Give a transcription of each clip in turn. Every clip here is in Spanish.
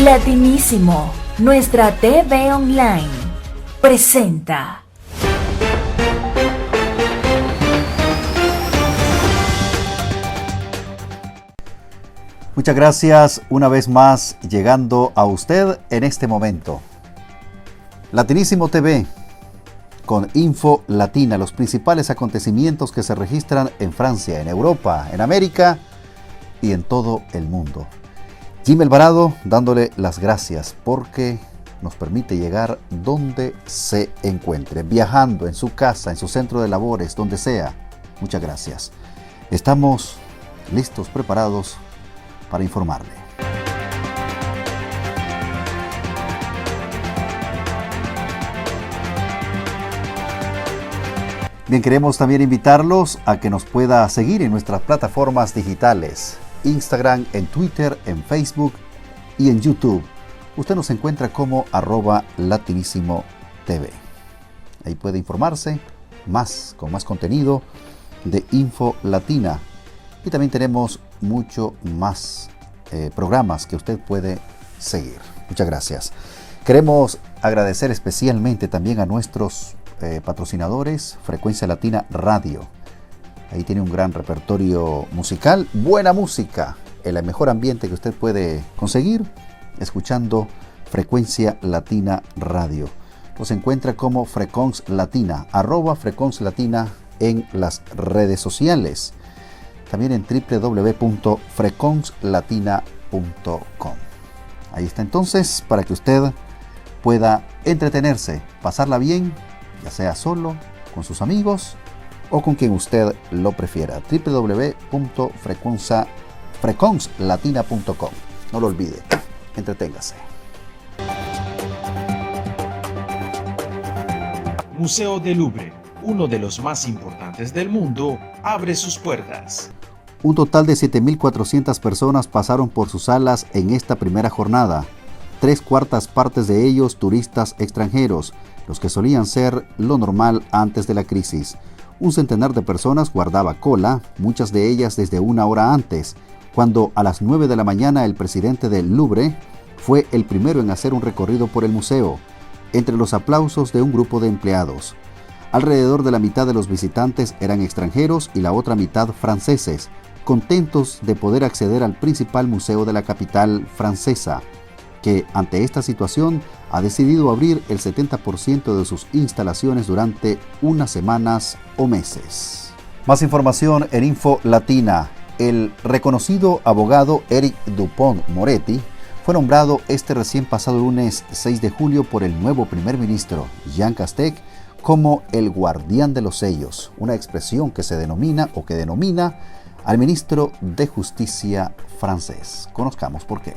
Latinísimo, nuestra TV online, presenta. Muchas gracias una vez más llegando a usted en este momento. Latinísimo TV, con info latina, los principales acontecimientos que se registran en Francia, en Europa, en América y en todo el mundo. Jim Alvarado dándole las gracias porque nos permite llegar donde se encuentre, viajando en su casa, en su centro de labores, donde sea. Muchas gracias. Estamos listos, preparados para informarle. Bien, queremos también invitarlos a que nos pueda seguir en nuestras plataformas digitales, Instagram, en Twitter, en Facebook y en YouTube. Usted nos encuentra como @latinísimo TV. Ahí puede informarse con más contenido de Info Latina. Y también tenemos mucho más programas que usted puede seguir. Muchas gracias. Queremos agradecer especialmente también a nuestros patrocinadores, Frecuencia Latina Radio. Ahí tiene un gran repertorio musical, buena música, el mejor ambiente que usted puede conseguir escuchando Frecuencia Latina Radio. Nos encuentra como Freconce Latina, @Freconce Latina en las redes sociales. También en www.freconcelatina.com. Ahí está entonces para que usted pueda entretenerse, pasarla bien, ya sea solo, con sus amigos o con quien usted lo prefiera. www.freconcelatina.com. No lo olvide, entreténgase. Museo del Louvre, uno de los más importantes del mundo, abre sus puertas. Un total de 7.400 personas pasaron por sus salas en esta primera jornada. 3/4 partes de ellos turistas extranjeros, los que solían ser lo normal antes de la crisis. Un centenar de personas guardaba cola, muchas de ellas desde una hora antes, cuando a las 9 de la mañana el presidente del Louvre fue el primero en hacer un recorrido por el museo, entre los aplausos de un grupo de empleados. Alrededor de la mitad de los visitantes eran extranjeros y la otra mitad franceses, contentos de poder acceder al principal museo de la capital francesa, que ante esta situación ha decidido abrir el 70% de sus instalaciones durante unas semanas o meses. Más información en Info Latina. El reconocido abogado Éric Dupond-Moretti fue nombrado este recién pasado lunes 6 de julio por el nuevo primer ministro, Jean Castex, como el guardián de los sellos, una expresión que denomina al ministro de Justicia francés. Conozcamos por qué.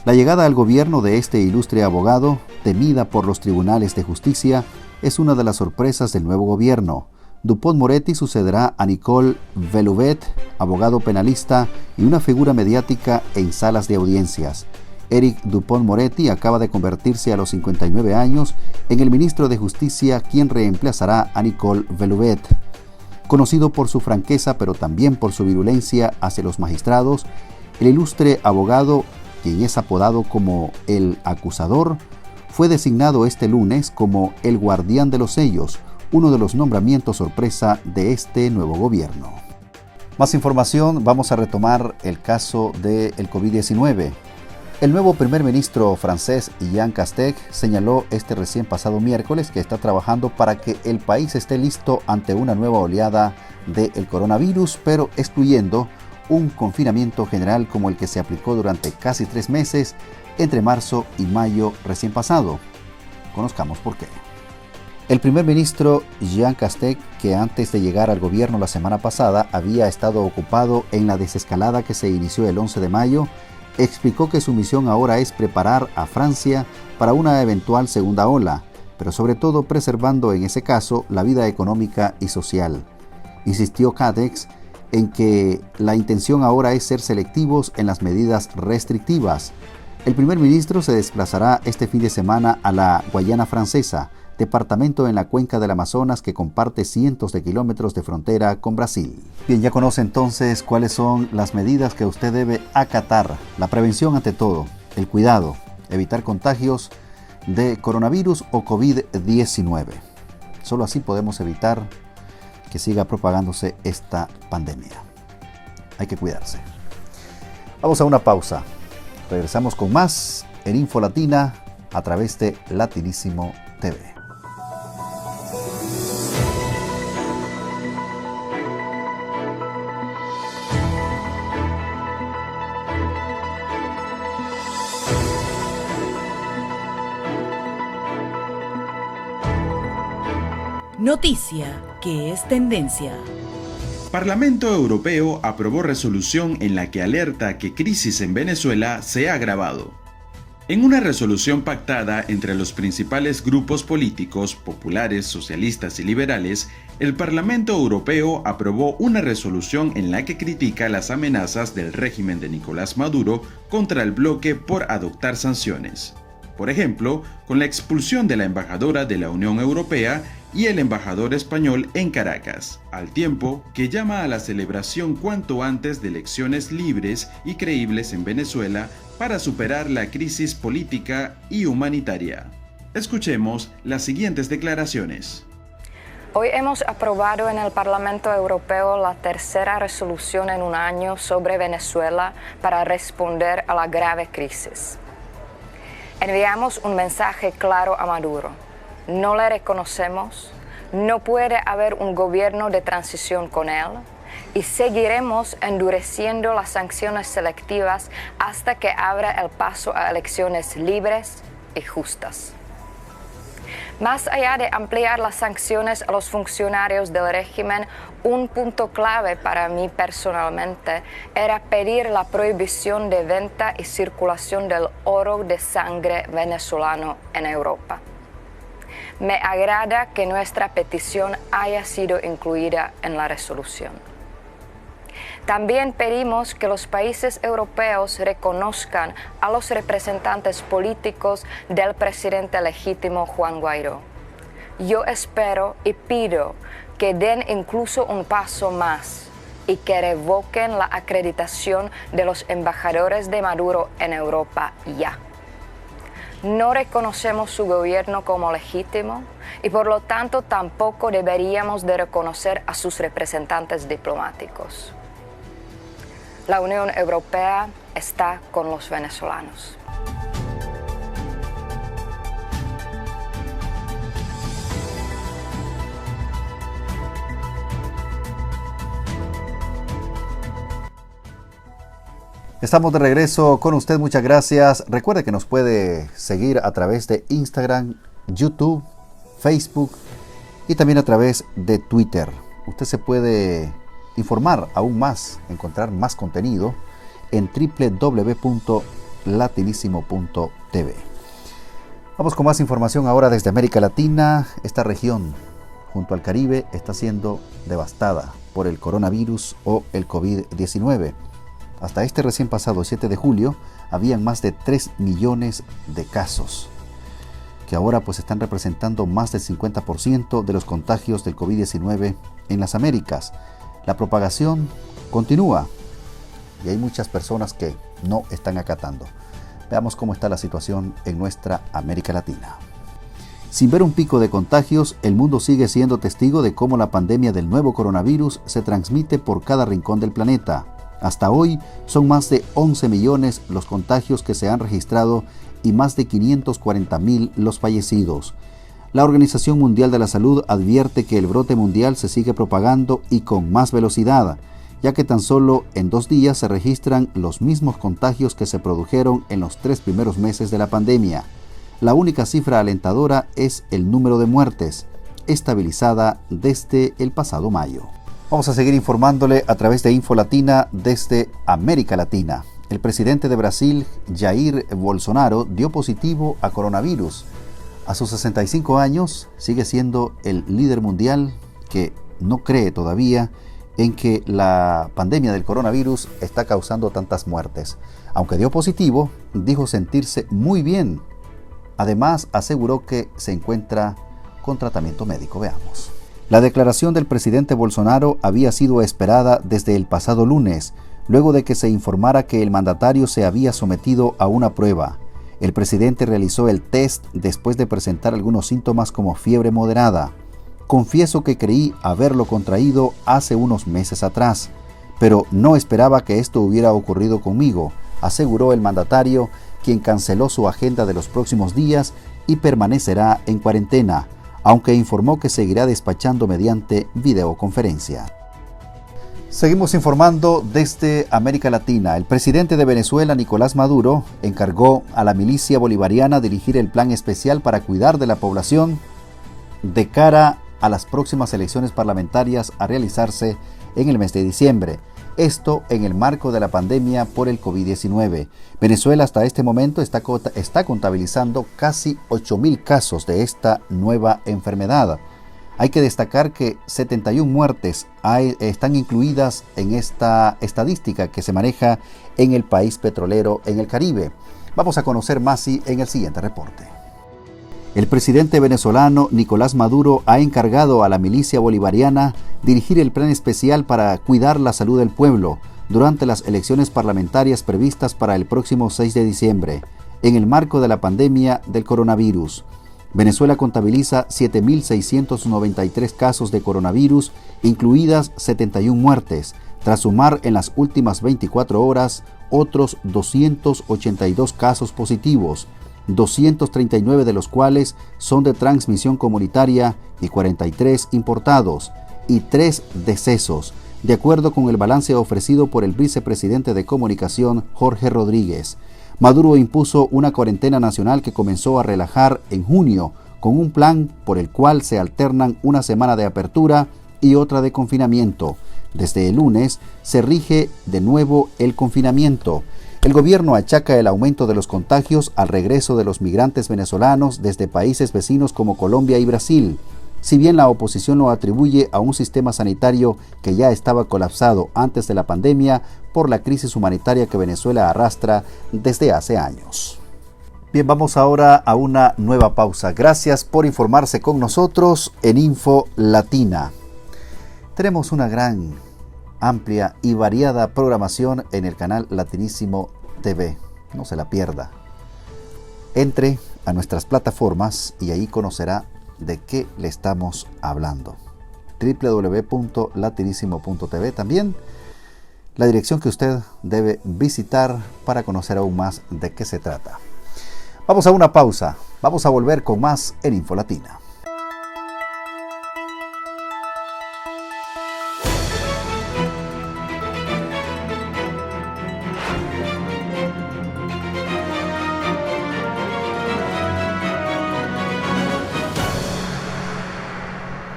La llegada al gobierno de este ilustre abogado, temida por los tribunales de justicia, es una de las sorpresas del nuevo gobierno. Dupond-Moretti sucederá a Nicole Belloubet, abogado penalista y una figura mediática en salas de audiencias. Éric Dupond-Moretti acaba de convertirse a los 59 años en el ministro de Justicia, quien reemplazará a Nicole Belloubet. Conocido por su franqueza, pero también por su virulencia hacia los magistrados, el ilustre abogado, quien es apodado como el acusador, fue designado este lunes como el guardián de los sellos, uno de los nombramientos sorpresa de este nuevo gobierno. Más información, vamos a retomar el caso del COVID-19. El nuevo primer ministro francés, Jean Castex, señaló este recién pasado miércoles que está trabajando para que el país esté listo ante una nueva oleada del coronavirus, pero excluyendo un confinamiento general como el que se aplicó durante casi 3 meses entre marzo y mayo recién pasado. Conozcamos por qué. El primer ministro Jean Castex, que antes de llegar al gobierno la semana pasada había estado ocupado en la desescalada que se inició el 11 de mayo, explicó que su misión ahora es preparar a Francia para una eventual segunda ola, pero sobre todo preservando en ese caso la vida económica y social. Insistió Castex en que la intención ahora es ser selectivos en las medidas restrictivas. El primer ministro se desplazará este fin de semana a la Guayana Francesa, departamento en la cuenca del Amazonas que comparte cientos de kilómetros de frontera con Brasil. Bien, ya conoce entonces cuáles son las medidas que usted debe acatar. La prevención ante todo. el cuidado, evitar contagios de coronavirus o COVID-19. Solo así podemos evitar que siga propagándose esta pandemia. Hay que cuidarse. Vamos a una pausa. Regresamos con más en Info Latina a través de Latinísimo TV. Noticia que es tendencia. Parlamento Europeo aprobó resolución en la que alerta que crisis en Venezuela se ha agravado. En una resolución pactada entre los principales grupos políticos, populares, socialistas y liberales, el Parlamento Europeo aprobó una resolución en la que critica las amenazas del régimen de Nicolás Maduro contra el bloque por adoptar sanciones. Por ejemplo, con la expulsión de la embajadora de la Unión Europea y el embajador español en Caracas, al tiempo que llama a la celebración cuanto antes de elecciones libres y creíbles en Venezuela para superar la crisis política y humanitaria. Escuchemos las siguientes declaraciones. Hoy hemos aprobado en el Parlamento Europeo la tercera resolución en un año sobre Venezuela para responder a la grave crisis. Enviamos un mensaje claro a Maduro. No le reconocemos, no puede haber un gobierno de transición con él y seguiremos endureciendo las sanciones selectivas hasta que abra el paso a elecciones libres y justas. Más allá de ampliar las sanciones a los funcionarios del régimen, un punto clave para mí personalmente era pedir la prohibición de venta y circulación del oro de sangre venezolano en Europa. Me agrada que nuestra petición haya sido incluida en la resolución. También pedimos que los países europeos reconozcan a los representantes políticos del presidente legítimo Juan Guaidó. Yo espero y pido que den incluso un paso más y que revoquen la acreditación de los embajadores de Maduro en Europa ya. No reconocemos su gobierno como legítimo y por lo tanto tampoco deberíamos de reconocer a sus representantes diplomáticos. La Unión Europea está con los venezolanos. Estamos de regreso con usted, muchas gracias. Recuerde que nos puede seguir a través de Instagram, YouTube, Facebook y también a través de Twitter. Usted se puede informar aún más, encontrar más contenido en www.latinisimo.tv. Vamos con más información ahora desde América Latina. Esta región, junto al Caribe, está siendo devastada por el coronavirus o el COVID-19. Hasta este recién pasado 7 de julio, habían más de 3 millones de casos, que ahora pues están representando más del 50% de los contagios del COVID-19 en las Américas. La propagación continúa y hay muchas personas que no están acatando. Veamos cómo está la situación en nuestra América Latina. Sin ver un pico de contagios, el mundo sigue siendo testigo de cómo la pandemia del nuevo coronavirus se transmite por cada rincón del planeta. Hasta hoy son más de 11 millones los contagios que se han registrado y más de 540,000 los fallecidos. La Organización Mundial de la Salud advierte que el brote mundial se sigue propagando y con más velocidad, ya que tan solo en 2 días se registran los mismos contagios que se produjeron en los 3 primeros meses de la pandemia. La única cifra alentadora es el número de muertes, estabilizada desde el pasado mayo. Vamos a seguir informándole a través de Info Latina desde América Latina. El presidente de Brasil, Jair Bolsonaro, dio positivo a coronavirus. A sus 65 años sigue siendo el líder mundial que no cree todavía en que la pandemia del coronavirus está causando tantas muertes. Aunque dio positivo, dijo sentirse muy bien. Además, aseguró que se encuentra con tratamiento médico. Veamos. La declaración del presidente Bolsonaro había sido esperada desde el pasado lunes, luego de que se informara que el mandatario se había sometido a una prueba. El presidente realizó el test después de presentar algunos síntomas como fiebre moderada. Confieso que creí haberlo contraído hace unos meses atrás, pero no esperaba que esto hubiera ocurrido conmigo, aseguró el mandatario, quien canceló su agenda de los próximos días y permanecerá en cuarentena, aunque informó que seguirá despachando mediante videoconferencia. Seguimos informando desde América Latina. El presidente de Venezuela, Nicolás Maduro, encargó a la milicia bolivariana dirigir el plan especial para cuidar de la población de cara a las próximas elecciones parlamentarias a realizarse en el mes de diciembre. Esto en el marco de la pandemia por el COVID-19. Venezuela hasta este momento está contabilizando casi 8.000 casos de esta nueva enfermedad. Hay que destacar que 71 muertes están incluidas en esta estadística que se maneja en el país petrolero en el Caribe. Vamos a conocer más en el siguiente reporte. El presidente venezolano Nicolás Maduro ha encargado a la milicia bolivariana dirigir el plan especial para cuidar la salud del pueblo durante las elecciones parlamentarias previstas para el próximo 6 de diciembre, en el marco de la pandemia del coronavirus. Venezuela contabiliza 7.693 casos de coronavirus, incluidas 71 muertes, tras sumar en las últimas 24 horas otros 282 casos positivos, 239 de los cuales son de transmisión comunitaria y 43 importados, y 3 decesos, de acuerdo con el balance ofrecido por el vicepresidente de Comunicación, Jorge Rodríguez. Maduro impuso una cuarentena nacional que comenzó a relajar en junio, con un plan por el cual se alternan una semana de apertura y otra de confinamiento. Desde el lunes se rige de nuevo el confinamiento. El gobierno achaca el aumento de los contagios al regreso de los migrantes venezolanos desde países vecinos como Colombia y Brasil, si bien la oposición lo atribuye a un sistema sanitario que ya estaba colapsado antes de la pandemia por la crisis humanitaria que Venezuela arrastra desde hace años. Bien, vamos ahora a una nueva pausa. Gracias por informarse con nosotros en Info Latina. Tenemos una gran, amplia y variada programación en el canal Latinísimo TV. No se la pierda. Entre a nuestras plataformas y ahí conocerá de qué le estamos hablando. www.latinisimo.tv, también la dirección que usted debe visitar para conocer aún más de qué se trata. Vamos a una pausa. Vamos a volver con más en Info Latina.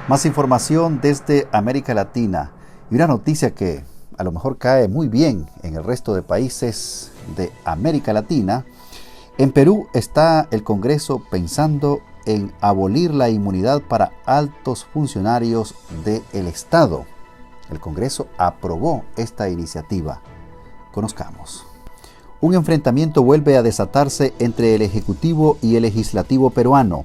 Más información desde América Latina y una noticia que a lo mejor cae muy bien en el resto de países de América Latina. En Perú está el Congreso pensando en abolir la inmunidad para altos funcionarios del Estado. El Congreso aprobó esta iniciativa. Conozcamos. Un enfrentamiento vuelve a desatarse entre el Ejecutivo y el Legislativo peruano.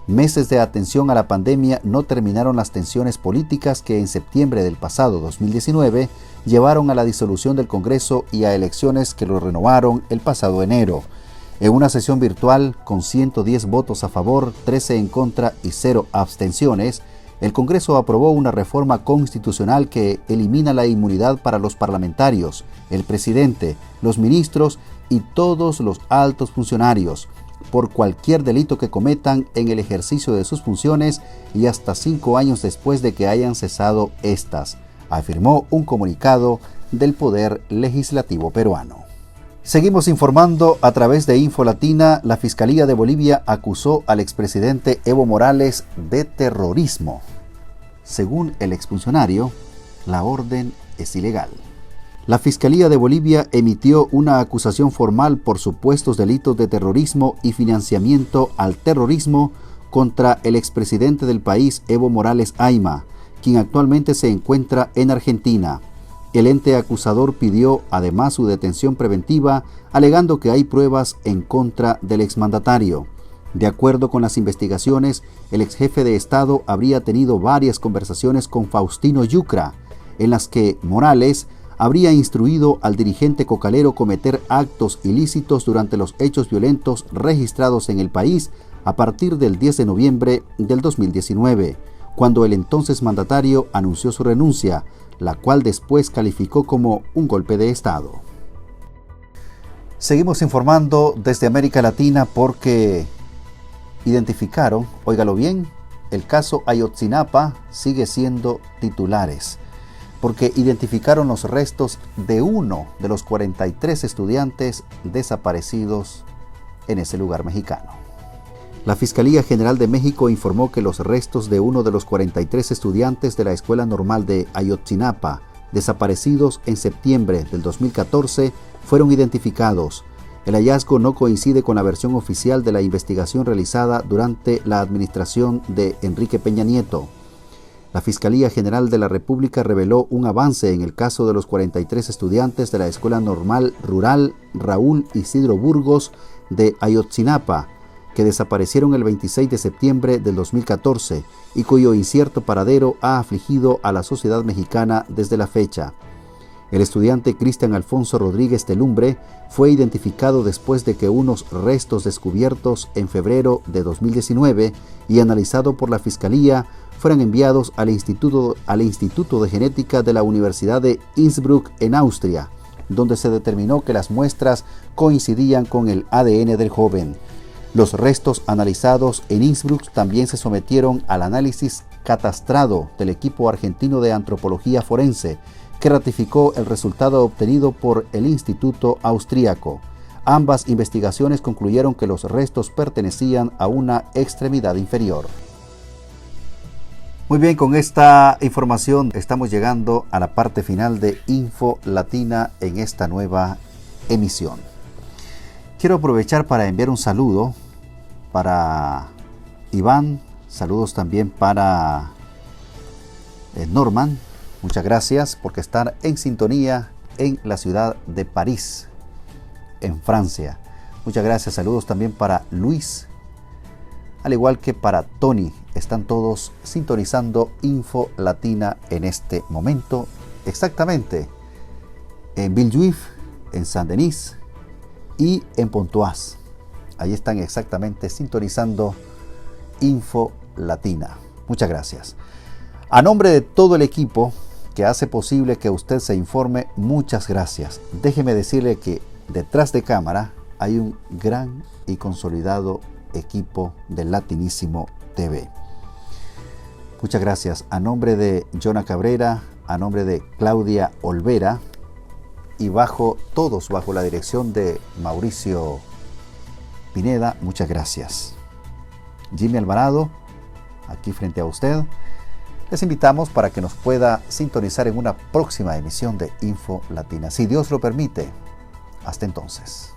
Meses de atención a la pandemia no terminaron las tensiones políticas que en septiembre del pasado 2019 llevaron a la disolución del Congreso y a elecciones que lo renovaron el pasado enero. En una sesión virtual con 110 votos a favor, 13 en contra y 0 abstenciones, el Congreso aprobó una reforma constitucional que elimina la inmunidad para los parlamentarios, el presidente, los ministros y todos los altos funcionarios, por cualquier delito que cometan en el ejercicio de sus funciones y hasta 5 años después de que hayan cesado estas, afirmó un comunicado del Poder Legislativo peruano. Seguimos informando a través de Info Latina. La Fiscalía de Bolivia acusó al expresidente Evo Morales de terrorismo. Según el exfuncionario, la orden es ilegal. La Fiscalía de Bolivia emitió una acusación formal por supuestos delitos de terrorismo y financiamiento al terrorismo contra el expresidente del país, Evo Morales Ayma, quien actualmente se encuentra en Argentina. El ente acusador pidió además su detención preventiva, alegando que hay pruebas en contra del exmandatario. De acuerdo con las investigaciones, el exjefe de Estado habría tenido varias conversaciones con Faustino Yucra, en las que Morales habría instruido al dirigente cocalero cometer actos ilícitos durante los hechos violentos registrados en el país a partir del 10 de noviembre del 2019, cuando el entonces mandatario anunció su renuncia, la cual después calificó como un golpe de Estado. Seguimos informando desde América Latina porque identificaron, óigalo bien, el caso Ayotzinapa sigue siendo titulares, porque identificaron los restos de uno de los 43 estudiantes desaparecidos en ese lugar mexicano. La Fiscalía General de México informó que los restos de uno de los 43 estudiantes de la Escuela Normal de Ayotzinapa, desaparecidos en septiembre del 2014, fueron identificados. El hallazgo no coincide con la versión oficial de la investigación realizada durante la administración de Enrique Peña Nieto. La Fiscalía General de la República reveló un avance en el caso de los 43 estudiantes de la Escuela Normal Rural Raúl Isidro Burgos de Ayotzinapa, que desaparecieron el 26 de septiembre del 2014 y cuyo incierto paradero ha afligido a la sociedad mexicana desde la fecha. El estudiante Cristian Alfonso Rodríguez Telumbre fue identificado después de que unos restos descubiertos en febrero de 2019 y analizado por la Fiscalía fueran enviados al Instituto de Genética de la Universidad de Innsbruck en Austria, donde se determinó que las muestras coincidían con el ADN del joven. Los restos analizados en Innsbruck también se sometieron al análisis catastrado del equipo argentino de antropología forense, que ratificó el resultado obtenido por el Instituto Austríaco. Ambas investigaciones concluyeron que los restos pertenecían a una extremidad inferior. Muy bien, con esta información estamos llegando a la parte final de Info Latina en esta nueva emisión. Quiero aprovechar para enviar un saludo para Iván, saludos también para Norman. Muchas gracias por estar en sintonía en la ciudad de París, en Francia. Muchas gracias, saludos también para Luis, al igual que para Tony. Están todos sintonizando Info Latina en este momento, exactamente en Villejuif, en Saint-Denis y en Pontoise. Ahí están exactamente sintonizando Info Latina. Muchas gracias. A nombre de todo el equipo que hace posible que usted se informe, muchas gracias. Déjeme decirle que detrás de cámara hay un gran y consolidado equipo de Latinísimo TV. Muchas gracias. A nombre de Jonah Cabrera, a nombre de Claudia Olvera y todos bajo la dirección de Mauricio Pineda, muchas gracias. Jimmy Alvarado, aquí frente a usted. Les invitamos para que nos pueda sintonizar en una próxima emisión de Info Latina, si Dios lo permite. Hasta entonces.